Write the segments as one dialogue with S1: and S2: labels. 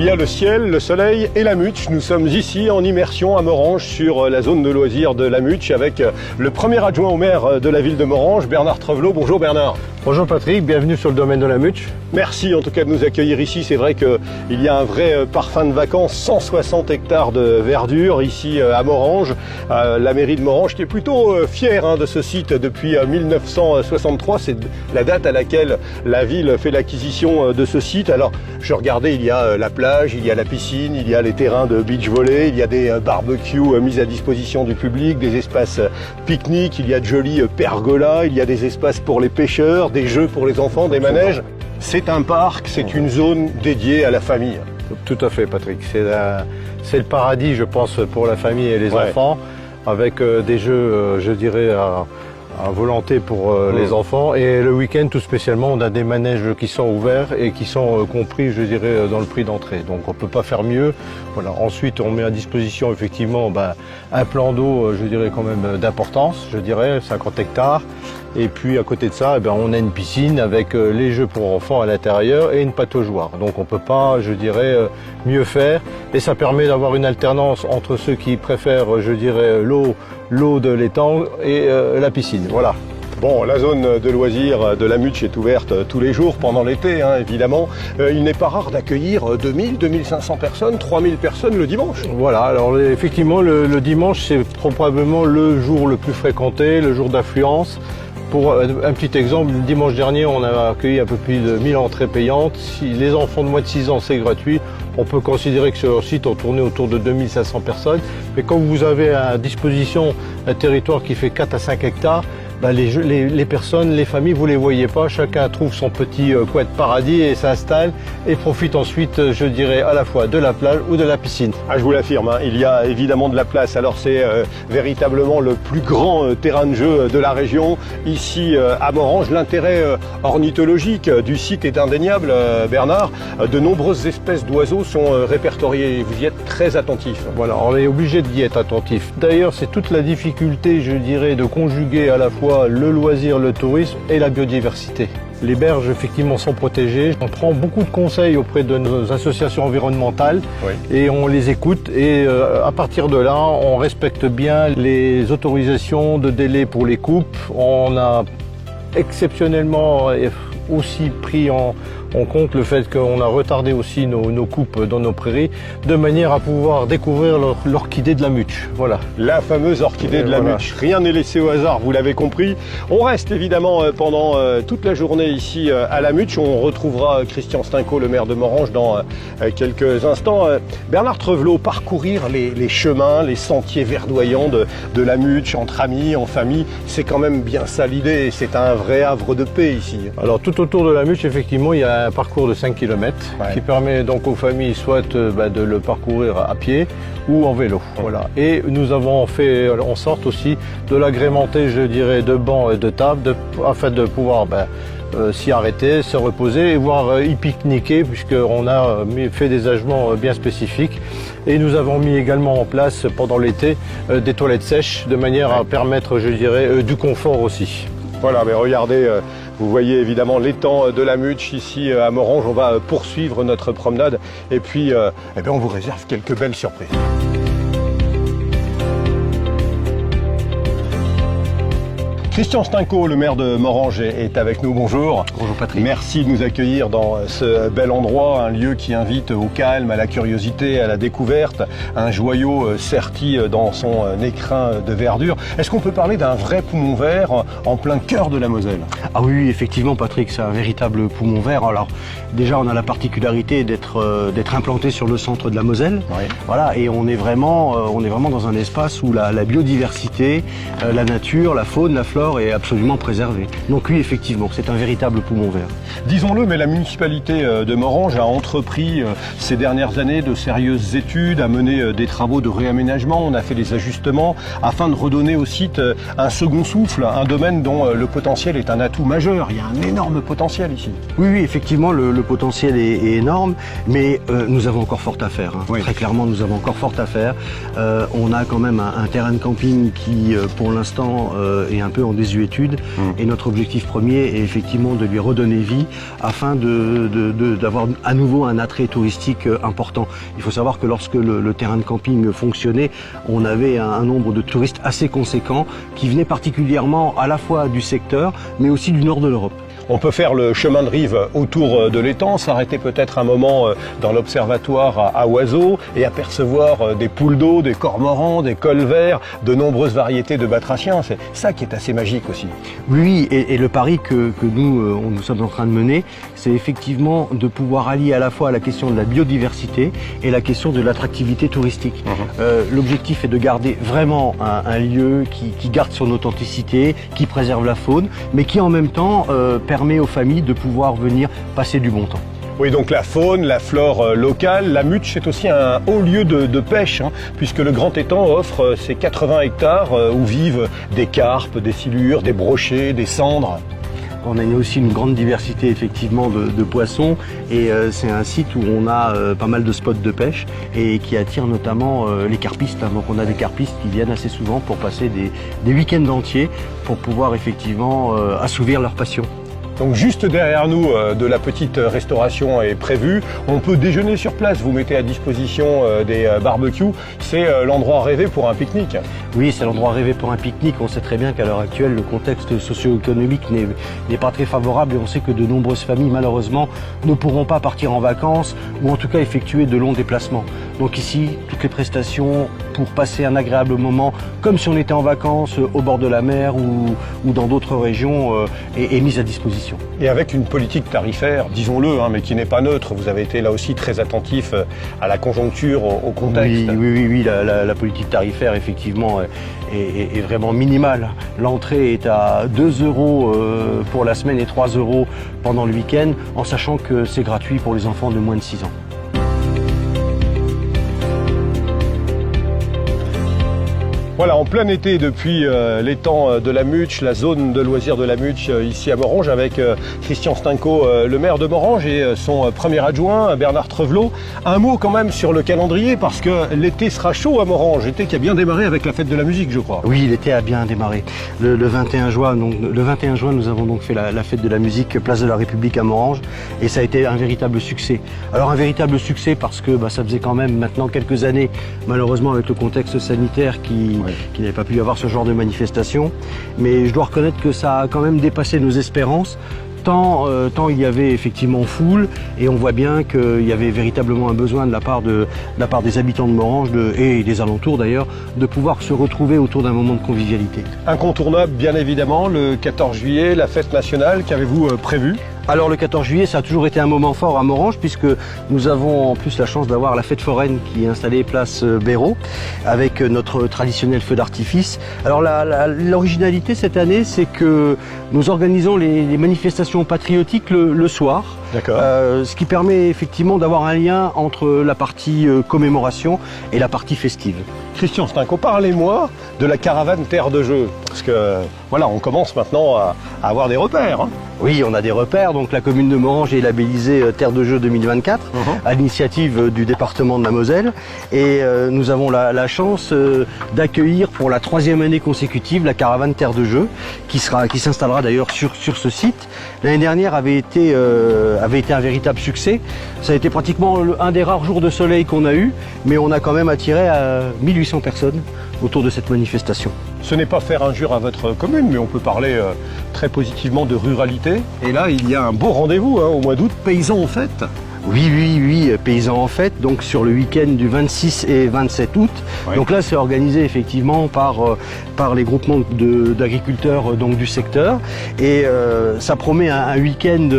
S1: Il y a le ciel, le soleil et la Mutch. Nous sommes ici en immersion à Morhange sur la zone de loisirs de la Mutch avec le premier adjoint au maire de la ville de Morhange, Bernard Trevelot. Bonjour Bernard.
S2: Bonjour Patrick, bienvenue sur le domaine de la Mutch.
S1: Merci en tout cas de nous accueillir ici. C'est vrai qu'il y a un vrai parfum de vacances, 160 hectares de verdure ici à Morhange. La mairie de Morhange qui est plutôt fière de ce site depuis 1963. C'est la date à laquelle la ville fait l'acquisition de ce site. Alors je regardais, il y a la plage, il y a la piscine, il y a les terrains de beach volley, il y a des barbecues mis à disposition du public, des espaces pique-nique, il y a de jolis pergolas, il y a des espaces pour les pêcheurs, des jeux pour les enfants, des manèges. C'est un parc, c'est une zone dédiée à la famille.
S2: Tout à fait Patrick, c'est le paradis je pense pour la famille et les enfants, avec des jeux je dirais à volonté pour les enfants, et le week-end tout spécialement on a des manèges qui sont ouverts et qui sont compris je dirais dans le prix d'entrée, donc on peut pas faire mieux. Voilà. Ensuite on met à disposition effectivement un plan d'eau je dirais quand même d'importance, je dirais 50 hectares, et puis à côté de ça on a une piscine avec les jeux pour enfants à l'intérieur et une pataugeoire, donc on peut pas je dirais mieux faire, et ça permet d'avoir une alternance entre ceux qui préfèrent je dirais l'eau de l'étang et la piscine. Voilà.
S1: Bon, la zone de loisirs de la Mutch est ouverte tous les jours pendant l'été, évidemment. Il n'est pas rare d'accueillir 2000, 2500 personnes, 3000 personnes le dimanche.
S2: Voilà, alors effectivement le dimanche c'est probablement le jour le plus fréquenté, le jour d'affluence. Pour un petit exemple, le dimanche dernier, on a accueilli un peu plus de 1000 entrées payantes. Si les enfants de moins de 6 ans, c'est gratuit. On peut considérer que sur leur site, on tournait autour de 2500 personnes. Mais quand vous avez à disposition un territoire qui fait 4 à 5 hectares, les personnes, les familles, vous les voyez pas. Chacun trouve son petit coin de paradis et s'installe et profite ensuite, je dirais, à la fois de la plage ou de la piscine.
S1: Ah, je vous l'affirme, il y a évidemment de la place. Alors c'est véritablement le plus grand terrain de jeu de la région. Ici à Morhange, l'intérêt ornithologique du site est indéniable, Bernard. De nombreuses espèces d'oiseaux sont répertoriées. Vous y êtes très attentif.
S2: Voilà, on est obligé d'y être attentif. D'ailleurs, c'est toute la difficulté, je dirais, de conjuguer à la fois le loisir, le tourisme et la biodiversité. Les berges effectivement sont protégées. On prend beaucoup de conseils auprès de nos associations environnementales et on les écoute, et à partir de là on respecte bien les autorisations de délai pour les coupes. On a exceptionnellement aussi pris en compte le fait qu'on a retardé aussi nos coupes dans nos prairies, de manière à pouvoir découvrir l'orchidée de la Mutch. Voilà.
S1: La fameuse orchidée de la Mutch. Rien n'est laissé au hasard, vous l'avez compris. On reste évidemment pendant toute la journée ici à la Mutch. On retrouvera Christian Stinco, le maire de Morhange, dans quelques instants. Bernard Trevelot, parcourir les chemins, les sentiers verdoyants de la Mutch, entre amis, en famille, c'est quand même bien ça l'idée. C'est un vrai havre de paix ici.
S2: Alors tout autour de la Mutch, effectivement, il y a un parcours de 5 km qui permet donc aux familles soit de le parcourir à pied ou en vélo. Voilà. Et nous avons fait en sorte aussi de l'agrémenter, je dirais, de bancs et de tables afin de pouvoir s'y arrêter, se reposer et voire y pique-niquer, puisqu'on a fait des agements bien spécifiques. Et nous avons mis également en place pendant l'été des toilettes sèches de manière à permettre, je dirais, du confort aussi.
S1: Voilà, mais regardez, vous voyez évidemment l'étang de la Mutch ici à Morhange. On va poursuivre notre promenade et puis on vous réserve quelques belles surprises. Christian Stinco, le maire de Morhange, est avec nous. Bonjour.
S3: Bonjour Patrick.
S1: Merci de nous accueillir dans ce bel endroit, un lieu qui invite au calme, à la curiosité, à la découverte, un joyau serti dans son écrin de verdure. Est-ce qu'on peut parler d'un vrai poumon vert en plein cœur de la Moselle?
S3: Ah oui, effectivement Patrick, c'est un véritable poumon vert. Alors déjà on a la particularité d'être implanté sur le centre de la Moselle.
S1: Oui.
S3: Voilà, et on est vraiment dans un espace où la biodiversité, la nature, la faune, la flore est absolument préservée. Donc oui, effectivement, c'est un véritable poumon vert.
S1: Disons-le, mais la municipalité de Morhange a entrepris ces dernières années de sérieuses études, a mené des travaux de réaménagement, on a fait des ajustements afin de redonner au site un second souffle, un domaine dont le potentiel est un atout majeur. Il y a un énorme potentiel ici.
S3: Oui, effectivement, le potentiel est énorme, mais nous avons encore fort à faire.
S1: Oui.
S3: Très clairement, nous avons encore fort à faire. On a quand même un terrain de camping qui, pour l'instant, est un peu en désuétude. Et notre objectif premier est effectivement de lui redonner vie afin d'avoir à nouveau un attrait touristique important. Il faut savoir que lorsque le terrain de camping fonctionnait, on avait un nombre de touristes assez conséquent qui venaient particulièrement à la fois du secteur mais aussi du nord de l'Europe.
S1: On peut faire le chemin de rive autour de l'étang, s'arrêter peut-être un moment dans l'observatoire à oiseaux et apercevoir des poules d'eau, des cormorans, des colverts, de nombreuses variétés de batraciens. C'est ça qui est assez magique aussi.
S3: Oui, et le pari que nous sommes en train de mener, c'est effectivement de pouvoir allier à la fois la question de la biodiversité et la question de l'attractivité touristique. L'objectif est de garder vraiment un lieu qui garde son authenticité, qui préserve la faune, mais qui en même temps permet aux familles de pouvoir venir passer du bon temps.
S1: Oui, donc la faune, la flore locale. La Mutch, c'est aussi un haut lieu de pêche, puisque le Grand Étang offre ses 80 hectares où vivent des carpes, des silures, des brochets, des sandres.
S3: On a aussi une grande diversité effectivement de poissons et c'est un site où on a pas mal de spots de pêche et qui attire notamment les carpistes. Donc on a des carpistes qui viennent assez souvent pour passer des week-ends entiers pour pouvoir effectivement assouvir leur passion.
S1: Donc juste derrière nous, de la petite restauration est prévue. On peut déjeuner sur place, vous mettez à disposition des barbecues. C'est l'endroit rêvé pour un pique-nique.
S3: Oui, c'est l'endroit rêvé pour un pique-nique. On sait très bien qu'à l'heure actuelle, le contexte socio-économique n'est pas très favorable et on sait que de nombreuses familles, malheureusement, ne pourront pas partir en vacances ou en tout cas effectuer de longs déplacements. Donc ici, toutes les prestations pour passer un agréable moment, comme si on était en vacances au bord de la mer ou dans d'autres régions, est mise à disposition.
S1: Et avec une politique tarifaire, disons-le, mais qui n'est pas neutre. Vous avez été là aussi très attentif à la conjoncture, au contexte.
S3: Oui, la politique tarifaire, effectivement, est vraiment minimale. L'entrée est à 2 € pour la semaine et 3 € pendant le week-end, en sachant que c'est gratuit pour les enfants de moins de 6 ans.
S1: Voilà, en plein été depuis l'étang de la Mutch, la zone de loisirs de la Mutch ici à Morhange avec Christian Stinco, le maire de Morhange et son premier adjoint Bernard Trevelot. Un mot quand même sur le calendrier parce que l'été sera chaud à Morhange, l'été qui a bien démarré avec la fête de la musique je crois.
S3: Oui, l'été a bien démarré. Le 21 juin, nous avons donc fait la fête de la musique Place de la République à Morhange et ça a été un véritable succès. Alors un véritable succès parce que ça faisait quand même maintenant quelques années, malheureusement avec le contexte sanitaire qui n'avait pas pu y avoir ce genre de manifestation. Mais je dois reconnaître que ça a quand même dépassé nos espérances. Tant il y avait effectivement foule et on voit bien qu'il y avait véritablement un besoin de la part des habitants de Morhange et des alentours d'ailleurs de pouvoir se retrouver autour d'un moment de convivialité.
S1: Incontournable bien évidemment, le 14 juillet, la fête nationale, qu'avez-vous prévu ?
S3: Alors le 14 juillet, ça a toujours été un moment fort à Morhange puisque nous avons en plus la chance d'avoir la fête foraine qui est installée place Béraud avec notre traditionnel feu d'artifice. Alors l'originalité cette année, c'est que nous organisons les manifestations patriotiques le soir.
S1: D'accord.
S3: Ce qui permet effectivement d'avoir un lien entre la partie commémoration et la partie festive.
S1: Christian Stinco, parlez-moi de la caravane Terre de Jeux, parce que voilà, on commence maintenant à avoir des repères.
S3: Oui, on a des repères. Donc la commune de Morhange est labellisée Terre de Jeux 2024 à l'initiative du département de la Moselle. Et nous avons la chance d'accueillir pour la 3e année consécutive la caravane Terre de Jeux qui s'installera d'ailleurs sur ce site. L'année dernière avait été un véritable succès. Ça a été pratiquement un des rares jours de soleil qu'on a eu, mais on a quand même attiré 1800 personnes autour de cette manifestation.
S1: Ce n'est pas faire injure à votre commune, mais on peut parler très positivement de ruralité. Et là, il y a un beau rendez-vous au mois d'août, Paysans en fête.
S3: Oui, Paysans en fête, donc sur le week-end du 26 et 27 août. Oui. Donc là, c'est organisé effectivement par les groupements d'agriculteurs du secteur. Et ça promet un week-end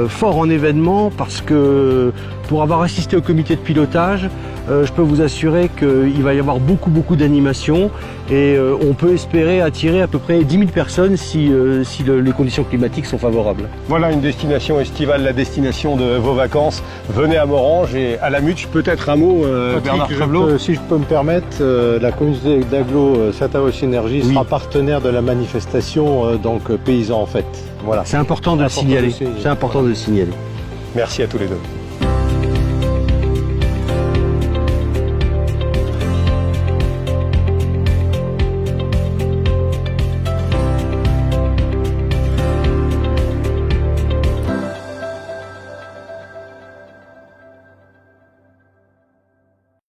S3: fort en événements parce que pour avoir assisté au comité de pilotage, je peux vous assurer qu'il va y avoir beaucoup d'animations et on peut espérer attirer à peu près 10 000 personnes si les conditions climatiques sont favorables.
S1: Voilà une destination estivale, la destination de vos vacances. Venez à Morhange et à la Mutch, peut-être un mot, Bernard Trevelot.
S2: Si je peux me permettre, la communauté d'agglo Sataos Énergie sera partenaire de la manifestation Paysans en fête.
S3: Voilà. C'est important de le signaler. C'est important de le signaler.
S1: Merci à tous les deux.